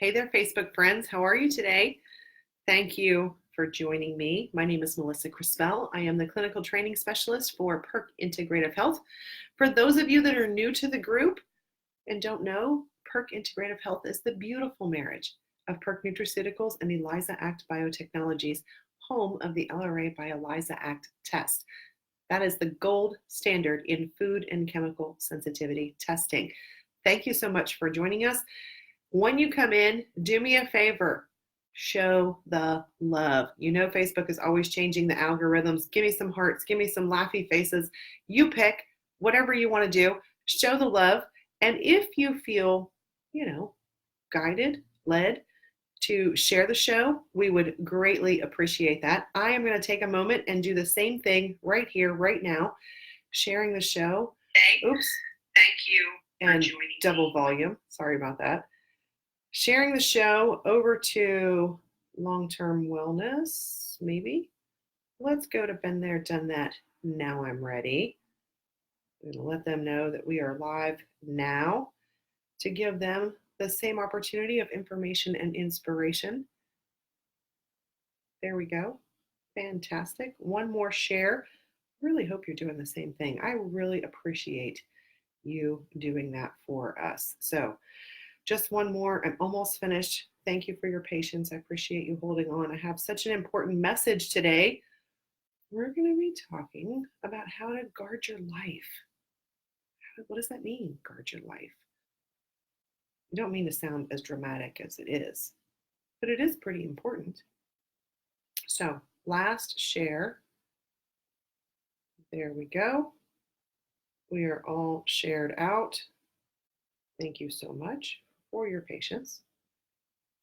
Hey there, Facebook friends. How are you today? Thank you for joining me. My name is Melissa Crispell. I am the clinical training specialist for PERQUE Integrative Health. For those of you that are new to the group and don't know, PERQUE Integrative Health is the beautiful marriage of PERQUE Nutraceuticals and ELISA Act Biotechnologies, home of the LRA by ELISA Act test. That is the gold standard in food and chemical sensitivity testing. Thank you so much for joining us. When you come in, do me a favor, show the love. You know Facebook is always changing the algorithms. Give me some hearts, give me some laughy faces. You pick whatever you want to do, show the love. And if you feel, guided, led to share the show, we would greatly appreciate that. I am going to take a moment and do the same thing right here, right now, sharing the show. Oops. Thank you. And double volume. Sorry about that. Sharing the show over to long-term wellness, maybe. Let's go to been there, done that. Now I'm ready. I'm going to let them know that we are live now to give them the same opportunity of information and inspiration. There we go. Fantastic. One more share. Really hope you're doing the same thing. I really appreciate you doing that for us. So just one more. I'm almost finished. Thank you for your patience. I appreciate you holding on. I have such an important message today. We're going to be talking about how to guard your life. What does that mean, guard your life? I don't mean to sound as dramatic as it is, but it is pretty important. So last share. There we go. We are all shared out. Thank you so much for your patience.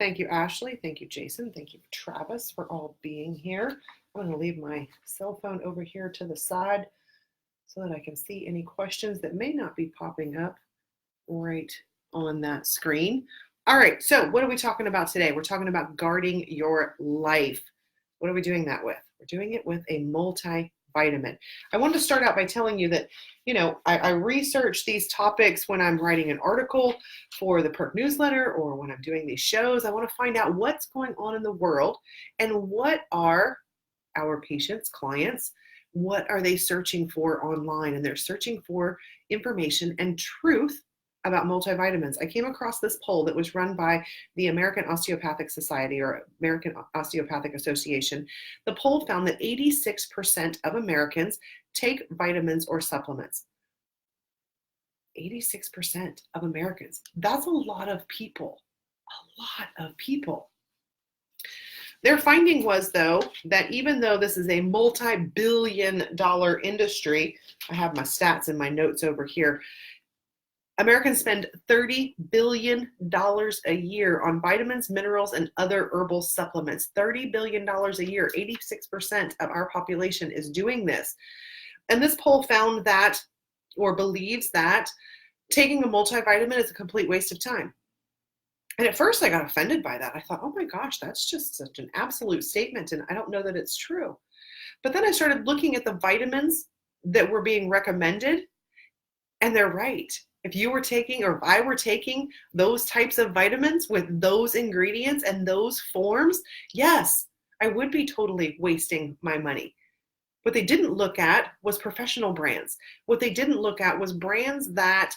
Thank you, Ashley. Thank you, Jason. Thank you, Travis, for all being here. I'm going to leave my cell phone over here to the side so that I can see any questions that may not be popping up right on that screen. All right, so what are we talking about today? We're talking about guarding your life. What are we doing that with? We're doing it with a multivitamin. I wanted to start out by telling you that, I research these topics when I'm writing an article for the PERQUE newsletter or when I'm doing these shows. I want to find out what's going on in the world and what are our patients, clients, what are they searching for online? And they're searching for information and truth about multivitamins. I came across this poll that was run by the American Osteopathic Society or American Osteopathic Association. The poll found that 86% of Americans take vitamins or supplements. 86% of Americans. That's a lot of people. A lot of people. Their finding was, though, that even though this is a multi-billion-dollar industry, I have my stats in my notes over here, Americans spend $30 billion a year on vitamins, minerals, and other herbal supplements. $30 billion a year. 86% of our population is doing this. And this poll found that, or believes that, taking a multivitamin is a complete waste of time. And at first I got offended by that. I thought, oh my gosh, that's just such an absolute statement, and I don't know that it's true. But then I started looking at the vitamins that were being recommended, and they're right. If you were taking, or if I were taking those types of vitamins with those ingredients and those forms, yes, I would be totally wasting my money. What they didn't look at was professional brands. What they didn't look at was brands that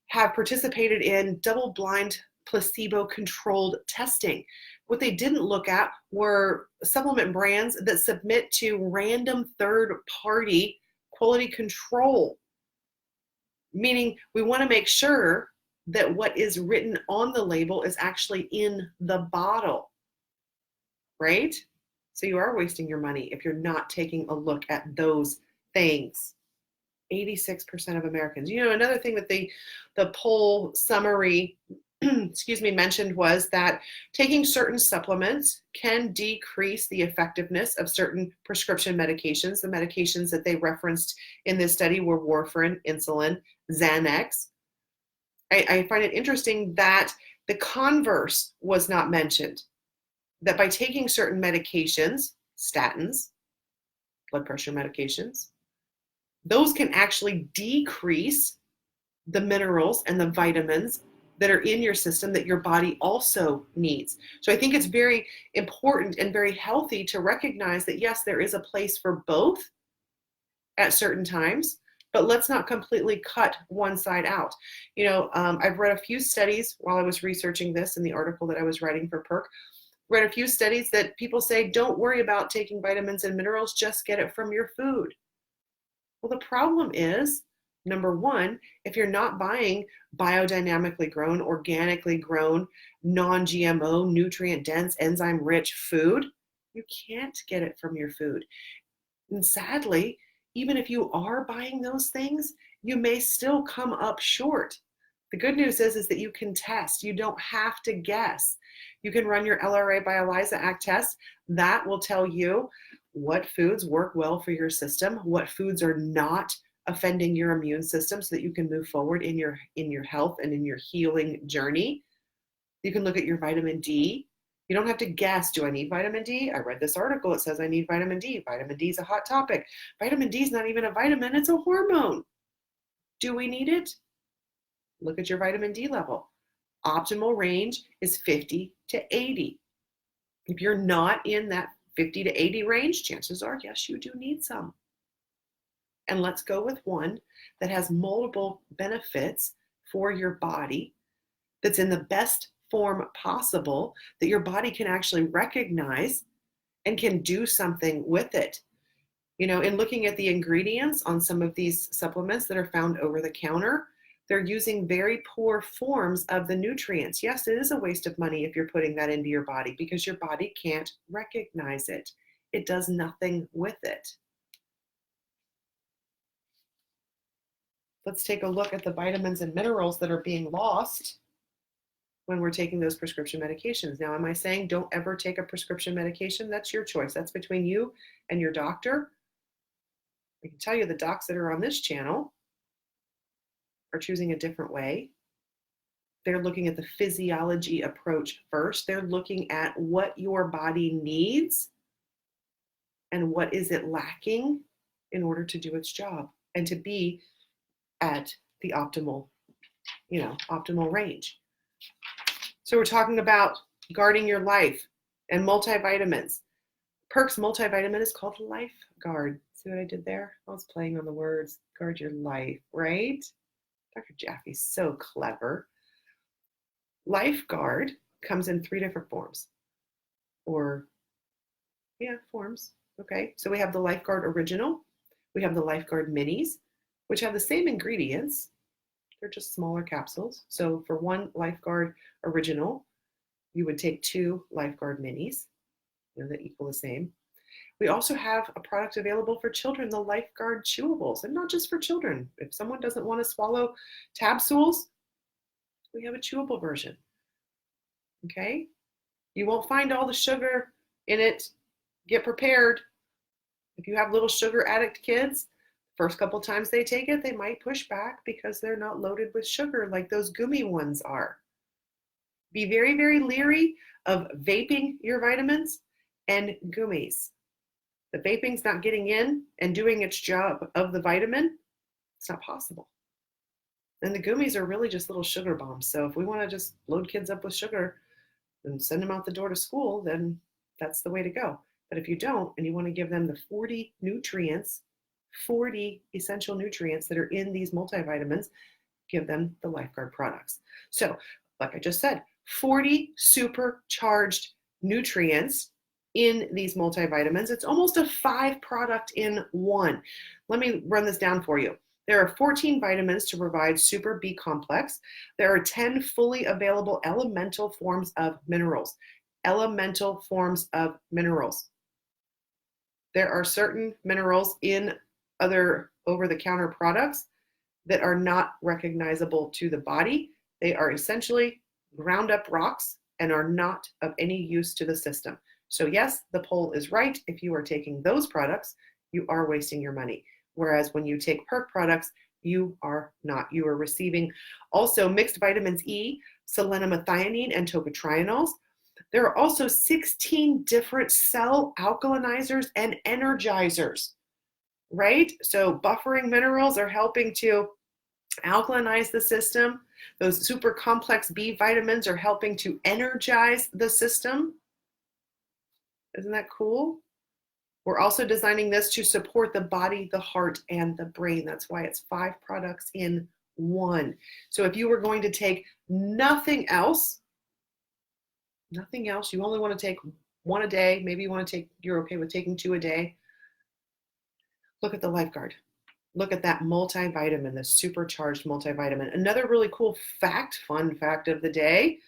have participated in double-blind, placebo-controlled testing. What they didn't look at were supplement brands that submit to random third-party quality control. Meaning we want to make sure that what is written on the label is actually in the bottle, right? So you are wasting your money if you're not taking a look at those things. 86% of Americans. Another thing that the poll summary mentioned was that taking certain supplements can decrease the effectiveness of certain prescription medications. The medications that they referenced in this study were warfarin, insulin, Xanax. I find it interesting that the converse was not mentioned, that by taking certain medications, statins, blood pressure medications, those can actually decrease the minerals and the vitamins that are in your system that your body also needs. So I think it's very important and very healthy to recognize that, yes, there is a place for both at certain times, but let's not completely cut one side out. I've read a few studies while I was researching this in the article that I was writing for PERQUE, read a few studies that people say, don't worry about taking vitamins and minerals, just get it from your food. Well, the problem is, number one, if you're not buying biodynamically grown, organically grown, non-GMO, nutrient-dense, enzyme-rich food, you can't get it from your food. And sadly, even if you are buying those things, you may still come up short. The good news is that you can test. You don't have to guess. You can run your LRA by ELISA Act test. That will tell you what foods work well for your system, what foods are not offending your immune system, so that you can move forward in your health and in your healing journey. You can look at your vitamin D. You don't have to guess, do I need vitamin D? I read this article, it says I need vitamin D. Vitamin D is a hot topic. Vitamin D is not even a vitamin, it's a hormone. Do we need it? Look at your vitamin D level. Optimal range is 50 to 80. If you're not in that 50 to 80 range, chances are, yes, you do need some. And let's go with one that has multiple benefits for your body, that's in the best form possible, that your body can actually recognize and can do something with it. In looking at the ingredients on some of these supplements that are found over the counter, they're using very poor forms of the nutrients. Yes, it is a waste of money if you're putting that into your body, because your body can't recognize it. It does nothing with it. Let's take a look at the vitamins and minerals that are being lost when we're taking those prescription medications. Now, am I saying don't ever take a prescription medication? That's your choice. That's between you and your doctor. I can tell you the docs that are on this channel are choosing a different way. They're looking at the physiology approach first. They're looking at what your body needs and what is it lacking in order to do its job and to be at the optimal range. So we're talking about guarding your life and multivitamins. PERQUE's multivitamin is called Life Guard. See what I did there? I was playing on the words. Guard your life, right? Dr. Jaffe's so clever. Life Guard comes in 3 different forms. Forms. Okay, so we have the Life Guard Original. We have the Life Guard Minis, which have the same ingredients. They're just smaller capsules. So for one Life Guard Original, you would take 2 Life Guard Minis, that equal the same. We also have a product available for children, the Life Guard Chewables, and not just for children. If someone doesn't want to swallow tabsules, we have a chewable version. Okay? You won't find all the sugar in it. Get prepared. If you have little sugar addict kids, first couple times they take it, they might push back because they're not loaded with sugar like those gummy ones are. Be very, very leery of vaping your vitamins and gummies. The vaping's not getting in and doing its job of the vitamin. It's not possible. And the gummies are really just little sugar bombs. So if we want to just load kids up with sugar and send them out the door to school, then that's the way to go. But if you don't, and you want to give them the 40 nutrients, 40 essential nutrients that are in these multivitamins, give them the Life Guard products. So, like I just said, 40 supercharged nutrients in these multivitamins. It's almost a 5 product in one. Let me run this down for you. There are 14 vitamins to provide super B complex. There are 10 fully available elemental forms of minerals. Elemental forms of minerals. There are certain minerals in other over-the-counter products that are not recognizable to the body. They are essentially ground up rocks and are not of any use to the system. So yes, the poll is right. If you are taking those products, you are wasting your money. Whereas when you take PERQUE products, you are not. You are receiving also mixed vitamins E, selenomethionine, and tocotrienols. There are also 16 different cell alkalinizers and energizers, right? So buffering minerals are helping to alkalinize the system. Those super complex B vitamins are helping to energize the system. Isn't that cool? We're also designing this to support the body, the heart, and the brain. That's why it's 5 products in one. So if you were going to take nothing else, you only want to take 1 a day, maybe you're okay with taking 2 a day, look at the Life Guard. Look at that multivitamin, the supercharged multivitamin. Another really cool fun fact of the day,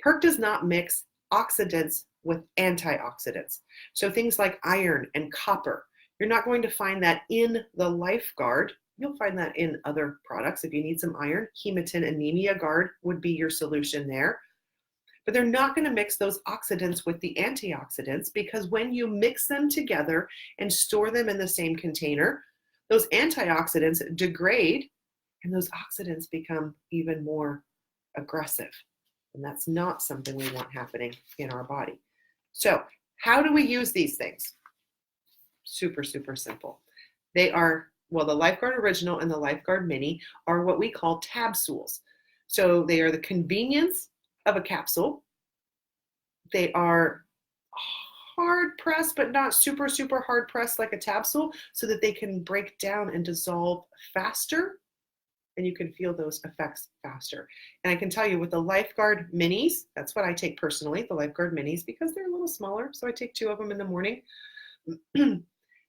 PERQUE does not mix oxidants with antioxidants. So things like iron and copper, you're not going to find that in the Life Guard. You'll find that in other products. If you need some iron, Hematin Anemia Guard would be your solution there. But they're not going to mix those oxidants with the antioxidants, because when you mix them together and store them in the same container, those antioxidants degrade and those oxidants become even more aggressive. And that's not something we want happening in our body. So how do we use these things? Super, super simple. They are, well, the Life Guard Original and the Life Guard Mini are what we call tabsules. So they are the convenience of a capsule. They are hard pressed, but not super, super hard pressed like a tabsule, so that they can break down and dissolve faster, and you can feel those effects faster. And I can tell you with the Life Guard Minis, that's what I take personally, the Life Guard Minis, because they're a little smaller, so I take 2 of them in the morning.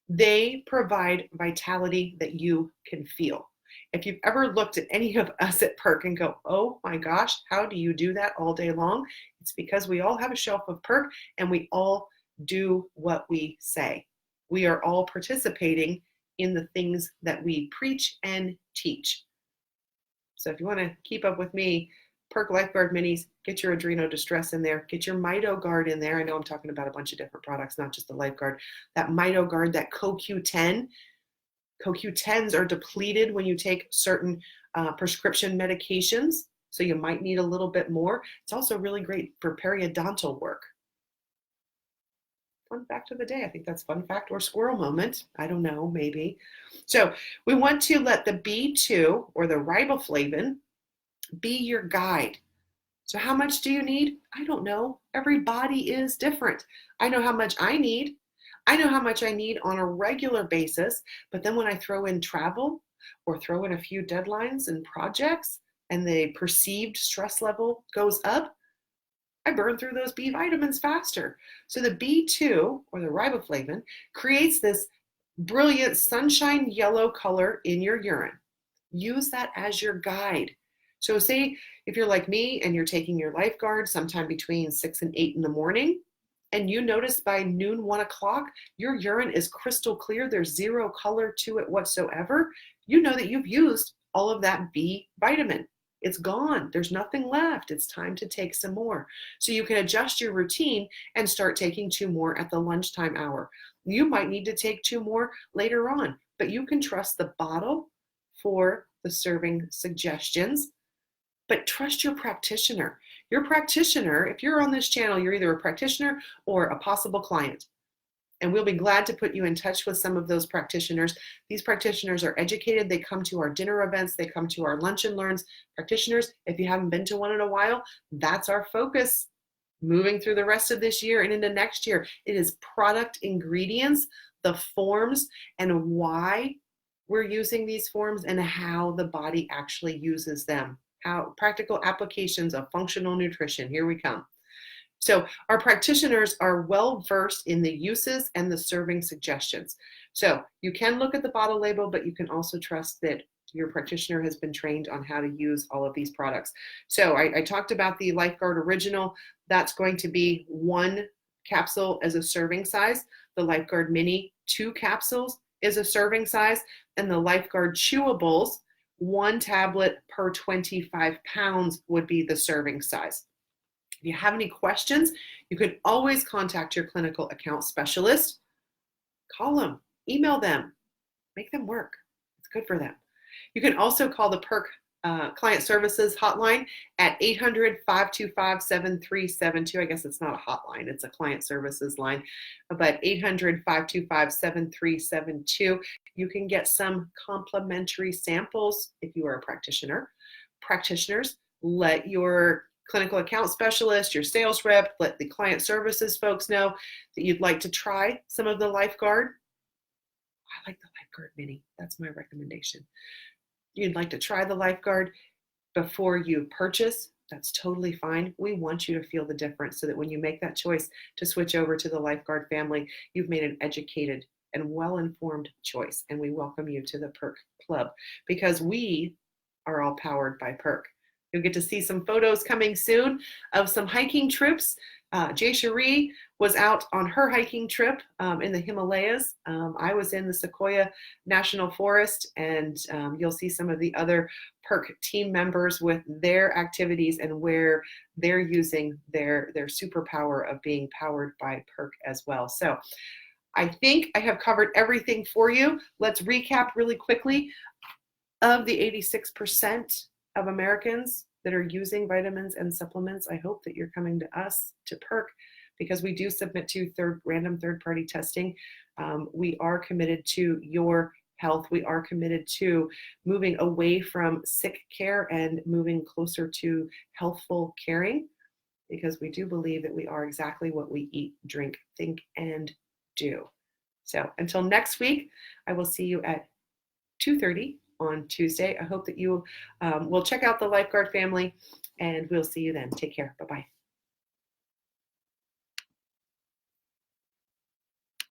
They provide vitality that you can feel. If you've ever looked at any of us at PERQUE and go, oh my gosh, how do you do that all day long? It's because we all have a shelf of PERQUE and we all do what we say. We are all participating in the things that we preach and teach. So if you want to keep up with me, PERQUE Life Guard Minis, get your Adreno Distress in there, get your Mito Guard in there. I know I'm talking about a bunch of different products, not just the Life Guard. That Mito Guard, that CoQ10. CoQ10s are depleted when you take certain prescription medications, so you might need a little bit more. It's also really great for periodontal work. Fun fact of the day. I think that's fun fact or squirrel moment. I don't know, maybe. So we want to let the B2 or the riboflavin be your guide. So how much do you need? I don't know. Every body is different. I know how much I need. I know how much I need on a regular basis, but then when I throw in travel or throw in a few deadlines and projects and the perceived stress level goes up, I burn through those B vitamins faster. So the B2 or the riboflavin creates this brilliant sunshine yellow color in your urine. Use that as your guide. So say if you're like me and you're taking your Life Guard sometime between 6 and 8 in the morning, and you notice by noon, 1 o'clock, your urine is crystal clear, there's 0 color to it whatsoever, you know that you've used all of that B vitamin. It's gone. There's nothing left. It's time to take some more. So you can adjust your routine and start taking 2 more at the lunchtime hour. You might need to take 2 more later on, but you can trust the bottle for the serving suggestions, but trust your practitioner. Your practitioner, if you're on this channel, you're either a practitioner or a possible client. And we'll be glad to put you in touch with some of those practitioners. These practitioners are educated. They come to our dinner events. They come to our lunch and learns. Practitioners, if you haven't been to one in a while, that's our focus moving through the rest of this year and into next year. It is product ingredients, the forms, and why we're using these forms and how the body actually uses them. How practical applications of functional nutrition. Here we come. So our practitioners are well versed in the uses and the serving suggestions. So you can look at the bottle label, but you can also trust that your practitioner has been trained on how to use all of these products. So I talked about the Life Guard Original. That's going to be 1 capsule as a serving size. The Life Guard Mini, 2 capsules is a serving size. And the Life Guard Chewables, 1 tablet per 25 pounds would be the serving size. If you have any questions, you can always contact your clinical account specialist. Call them, email them, make them work. It's good for them. You can also call the PERQUE Client Services Hotline at 800-525-7372. I guess it's not a hotline, it's a client services line, but 800-525-7372. You can get some complimentary samples if you are a practitioner. practitioners, let your clinical account specialist, your sales rep, let the client services folks know that you'd like to try some of the Life Guard. I like the Life Guard Mini. That's my recommendation. You'd like to try the Life Guard before you purchase. That's totally fine. We want you to feel the difference so that when you make that choice to switch over to the Life Guard family, you've made an educated and well-informed choice. And we welcome you to the PERQUE Club because we are all powered by PERQUE. You'll get to see some photos coming soon of some hiking trips. Jay Cherie was out on her hiking trip in the Himalayas. I was in the Sequoia National Forest, and you'll see some of the other PERQUE team members with their activities and where they're using their superpower of being powered by PERQUE as well. So I think I have covered everything for you. Let's recap really quickly. Of the 86% of Americans that are using vitamins and supplements, I hope that you're coming to us, to PERQUE, because we do submit to random third-party testing. We are committed to your health. We are committed to moving away from sick care and moving closer to healthful caring, because we do believe that we are exactly what we eat, drink, think, and do. So until next week, I will see you at 2:30 on Tuesday. I hope that you will check out the Life Guard family, and we'll see you then. Take care. Bye-bye.